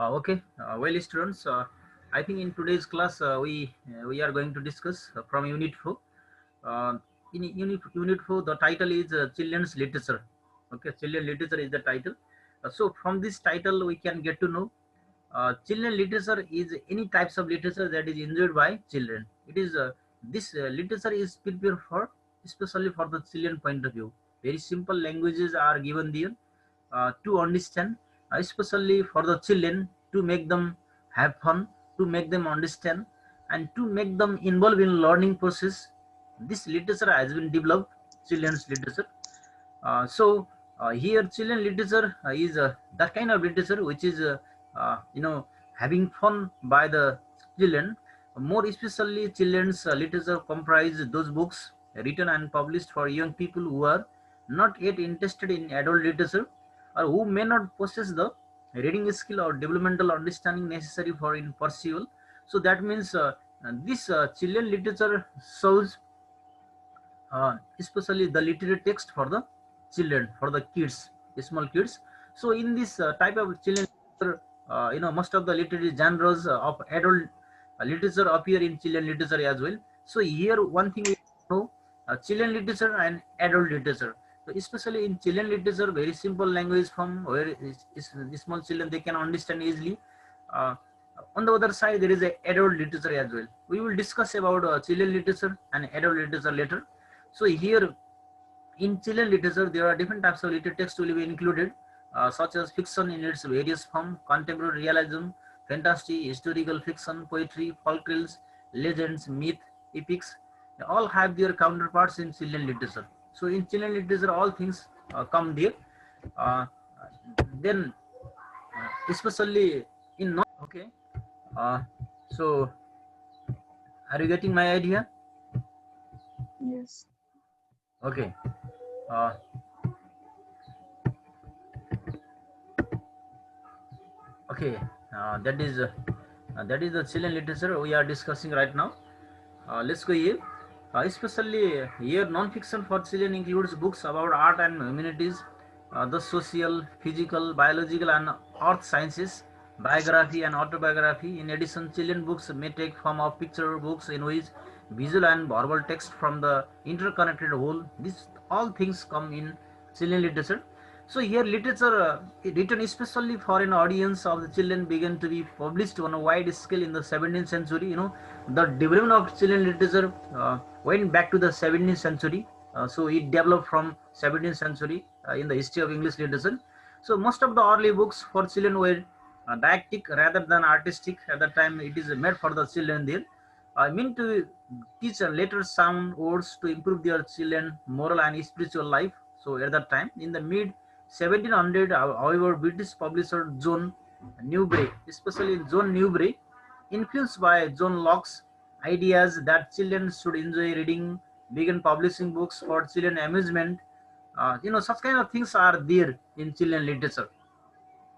Well, students, I think in today's class we are going to discuss from Unit 4. Uh, in Unit 4, the title is Children's Literature. Okay, Children Literature is the title. So from this title, we can get to know children literature is any types of literature that is enjoyed by children. It is this literature is prepared for especially for the children point of view. Very simple languages are given there to understand, especially for the children, to make them have fun, to make them understand, and to make them involved in learning process. This literature has been developed, children's literature. Here, children literature is that kind of literature which is, having fun by the children. More especially, children's literature comprise those books written and published for young people who are not yet interested in adult literature, or who may not possess the reading skill or developmental understanding necessary for in pursuit. So that means this children literature shows especially the literary text for the children, for the kids, small kids. So in this type of children most of the literary genres of adult literature appear in children literature as well. So here one thing we know, children literature and adult literature. So especially in children literature, very simple language form where small children they can understand easily. uh, on the other side, there is a adult literature as well. We will discuss about children literature and adult literature later. So here in children literature, there are different types of literary text will be included, such as fiction in its various form, contemporary realism, fantasy, historical fiction, poetry, folk tales, legends, myth, epics. They all have their counterparts in children literature. So in children literature, all things come there. Uh, then, especially in non. Okay. Uh, so, are you getting my idea? Yes. Okay. Uh, okay. That is the children literature we are discussing right now. Let's go here. Especially here, non-fiction for children includes books about art and humanities, the social, physical, biological, and earth sciences, biography and autobiography. In addition, children books may take form of picture books in which visual and verbal text from the interconnected whole. These all things come in children literature. So here literature written especially for an audience of the children began to be published on a wide scale in the 17th century. The development of children literature went back to the 17th century. So it developed from 17th century in the history of English literature. So most of the early books for children were didactic rather than artistic. At the time, it is made for the children there. I mean to teach later sound words to improve their children moral and spiritual life. So at that time, in the mid 1700, however, British publisher John Newbery, especially John Newbery, influenced by John Locke's ideas that children should enjoy reading, began publishing books for children amusement. Such kind of things are there in children literature.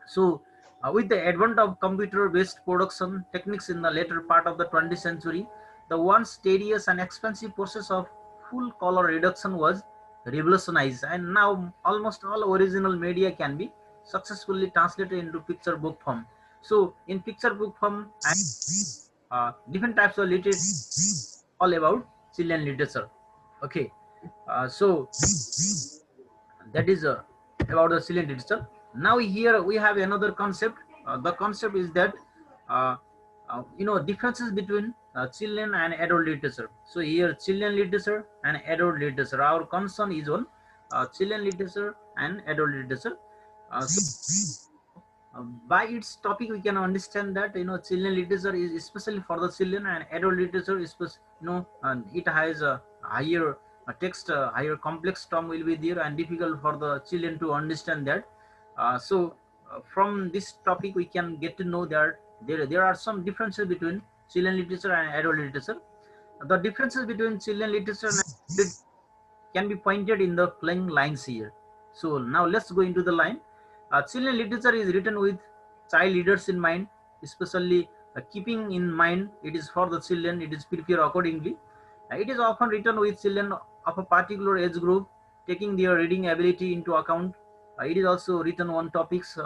So, with the advent of computer-based production techniques in the later part of the 20th century, the once tedious and expensive process of full color reduction was revolutionized, and now almost all original media can be successfully translated into picture book form. So, in picture book form, and different types of literature, all about children literature. Okay, so that is about the children literature. Now here we have another concept. The concept is that uh, differences between children and adult literature. So here children literature and adult literature. Our concern is on children literature and adult literature. By its topic, we can understand that children literature is especially for the children, and adult literature is it has a higher text, higher complex term will be there, and difficult for the children to understand that. From this topic, we can get to know that there are some differences between children literature and adult literature. The differences between children literature and can be pointed in the following lines here. So now let's go into the line. Children literature is written with child readers in mind, especially keeping in mind it is for the children, it is prepared accordingly. It is often written with children of a particular age group, taking their reading ability into account. It is also written on topics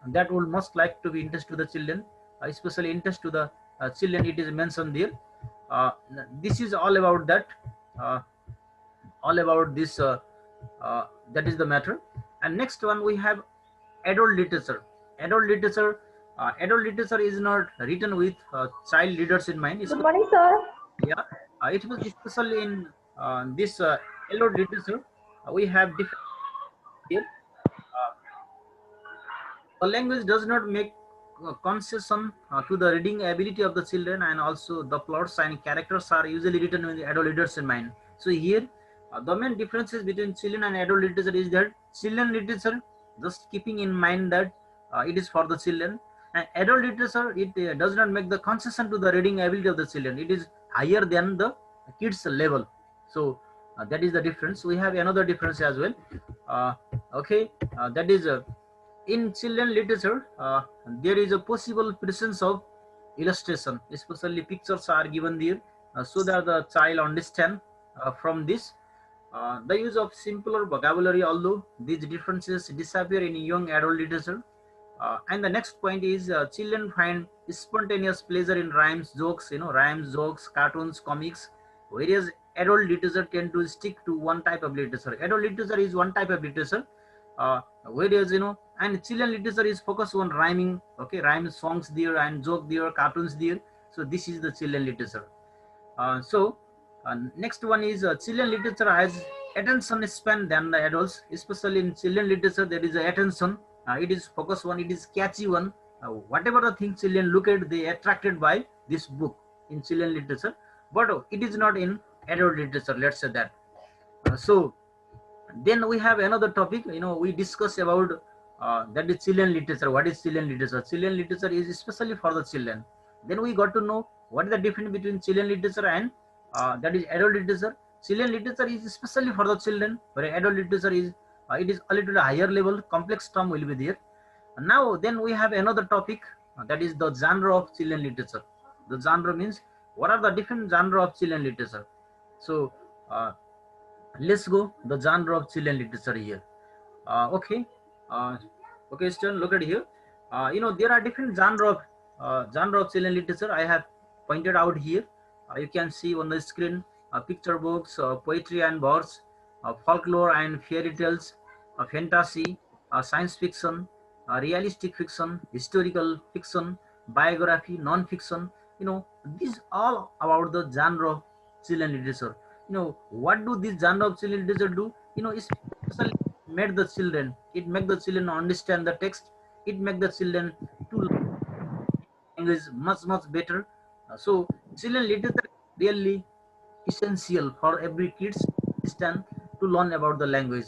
that would most like to be interest to the children, especially interest to the children. It is mentioned there. Uh, this is all about that. Uh, all about this. That is the matter. And next one we have adult literature. Adult literature. Adult literature is not written with child readers in mind. Good morning, sir. Yeah, it was especially in this adult literature. We have different here. Uh, the language does not make concession to the reading ability of the children, and also the plots and characters are usually written with the adult readers in mind. So here, the main differences between children and adult literature is that children literature, just keeping in mind that it is for the children, and adult literature, it does not make the concession to the reading ability of the children. It is higher than the kids level. So that is the difference. We have another difference as well. Uh, okay, that is in children literature, there is a possible presence of illustration, especially pictures are given there, so that the child understand from this. The use of simpler vocabulary, although these differences disappear in young adult literature. And the next point is children find spontaneous pleasure in rhymes, jokes, rhymes, jokes, cartoons, comics, whereas adult literature tend to stick to one type of literature. Adult literature is one type of literature, whereas and children literature is focused on rhyming, okay, rhyme songs there and joke there, cartoons there. So this is the children literature. Next one is children literature has attention span than the adults, especially in children literature there is attention. It is focused one, it is catchy one. Whatever the thing children look at, they attracted by this book in children literature, but it is not in adult literature, let's say that. So then we have another topic, we discuss about that is children literature. What is children literature? Children literature is especially for the children. Then we got to know what is the difference between children literature and that is adult literature. Children literature is especially for the children, where adult literature is it is a little higher level, complex term will be there. Now then we have another topic, that is the genre of children literature. The genre means what are the different genre of children literature. So let's go the genre of children literature here. Okay, okay, Stern, look at here. There are different genre of children literature. I have pointed out here. You can see on the screen picture books, poetry and verse, folklore and fairy tales, fantasy, science fiction, realistic fiction, historical fiction, biography, non-fiction. These all about the genre of children literature. What do this genre of children literature do? Especially made the children, it make the children understand the text, it make the children to learn language much better. So children literature is really essential for every kids understand to learn about the language.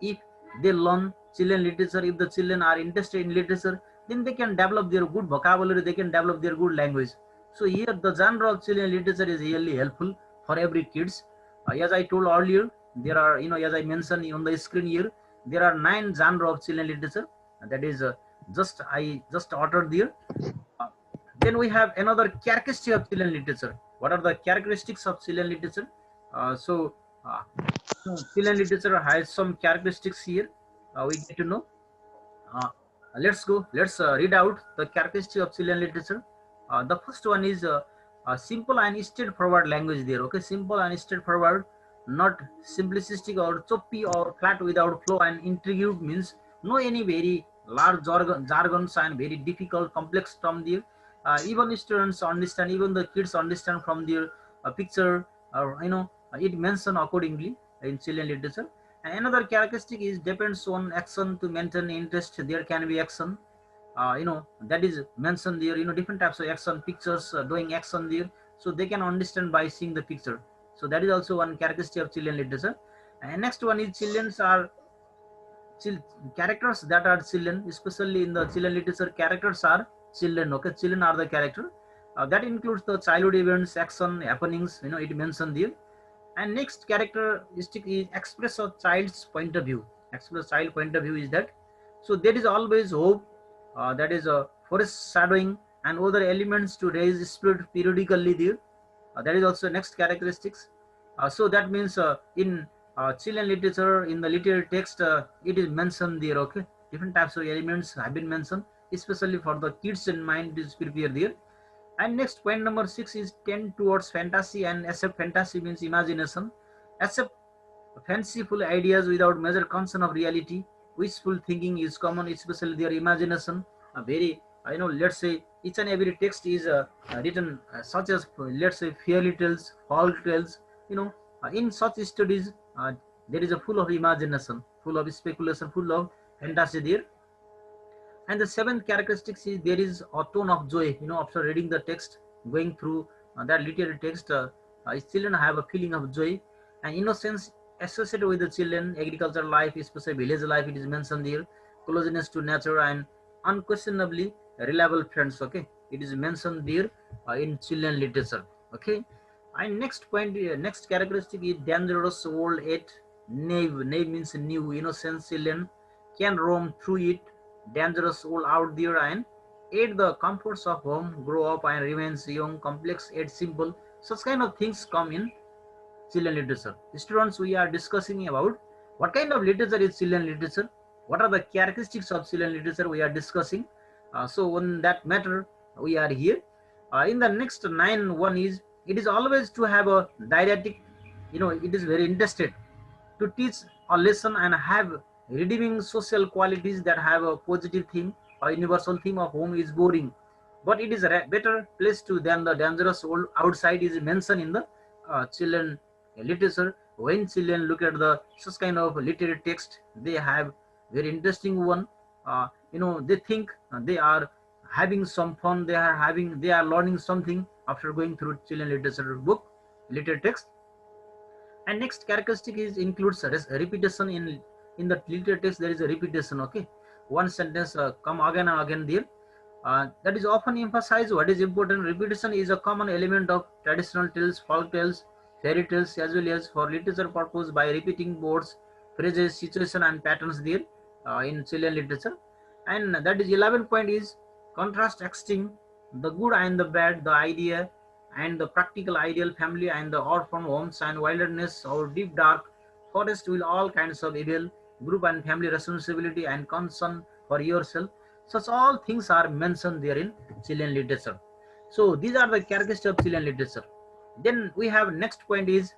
If they learn children literature, if the children are interested in literature, then they can develop their good vocabulary, they can develop their good language. So here the genre of children literature is really helpful for every kids. As I told earlier, there are, as I mentioned on the screen here, there are 9 genre of children literature. That is I just uttered there. Uh, then we have another characteristic of children literature. What are the characteristics of children literature? Uh, children literature has some characteristics here. We get to know. Uh, let's go. Let's read out the characteristics of children literature. The first one is simple and straightforward language there. Okay, simple and straightforward, not simplistic or choppy or flat without flow and intrigue, means no any very large jargons and very difficult complex term there. Even students understand, even the kids understand from their picture, it mentioned accordingly in children literature. And another characteristic is depends on action to maintain interest. There can be action, that is mentioned there. Different types of action, pictures doing action there, so they can understand by seeing the picture. So that is also one characteristic of children literature. And next one is children's are characters that are children, especially in the children literature, characters are children. Okay, children are the character. That includes the childhood events, action, happenings. It mentioned there. And next characteristic is express a child's point of view. Express child point of view is that. So there is always hope. That is a foreshadowing and other elements to raise spirit periodically there. That is also next characteristics. So that means in children literature, in the literary text, it is mentioned there. Okay, different types of elements have been mentioned. especially for the kids in mind is prepare there. And next point number 6 is tend towards fantasy and accept fantasy means imagination. Accept fanciful ideas without major concern of reality. Wishful thinking is common, especially their imagination. Very, let's say each and every text is written such as, let's say, fairy tales, folk tales. In such studies, there is a full of imagination, full of speculation, full of fantasy there. And the seventh characteristic is there is a tone of joy. After reading the text, going through that literary text, children have a feeling of joy and innocence associated with the children. Agriculture life, especially village life, it is mentioned there. Closeness to nature and unquestionably reliable friends. Okay, it is mentioned there in children literature. Okay, and next point, next characteristic is dangerous world at naive. Naive means new, innocent children can roam through it. Dangerous world out there and aid the comforts of home, grow up and remains young, complex yet simple. Such kind of things come in children literature. Students, we are discussing about what kind of literature is children literature, what are the characteristics of children literature we are discussing. So on that matter we are here. In the next 9, one is it is always to have a didactic, it is very interested to teach a lesson and have redeeming social qualities that have a positive theme. A universal theme of home is boring, but it is a better place to than the dangerous world outside is mentioned in the children literature. When children look at the such kind of literary text, they have very interesting one. They think they are having some fun. They are learning something after going through children literature book, literary text. And next characteristic is includes repetition in the literary text. There is a repetition. Okay, one sentence come again and again there. That is often emphasized. What is important? Repetition is a common element of traditional tales, folk tales, fairy tales, as well as for literature purpose by repeating words, phrases, situation, and patterns there in Chilean literature. And that is 11 point is contrast extreme, the good and the bad, the idea and the practical ideal, family and the orphan homes and wilderness or deep dark forest with all kinds of evil, group and family responsibility and concern for yourself. Such all things are mentioned there in Chilean literature. So these are the characteristics of Chilean literature. Then we have next point is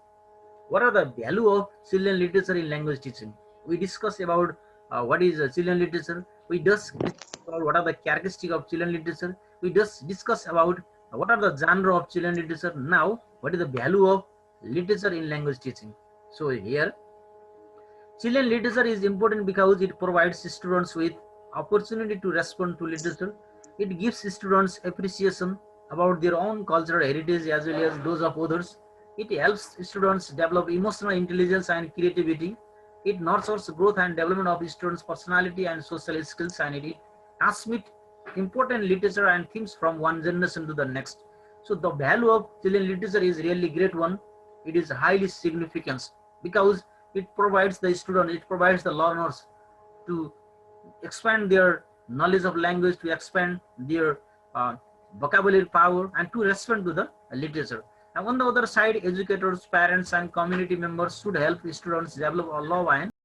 what are the value of Chilean literature in language teaching. We discuss about what is Chilean literature. We discuss about what are the characteristics of Chilean literature. We just discuss about what are the genre of Chilean literature. Now what is the value of literature in language teaching. So here Chilean literature is important because it provides students with opportunity to respond to literature. It gives students appreciation about their own cultural heritage as well as those of others. It helps students develop emotional intelligence and creativity. It nurtures growth and development of students' personality and social skills, and it transmits important literature and themes from one generation to the next. So the value of Chilean literature is really great one. It is highly significant because it provides the student, it provides the learners to expand their knowledge of language, to expand their vocabulary power, and to respond to the literature. And on the other side, educators, parents, and community members should help students develop a love and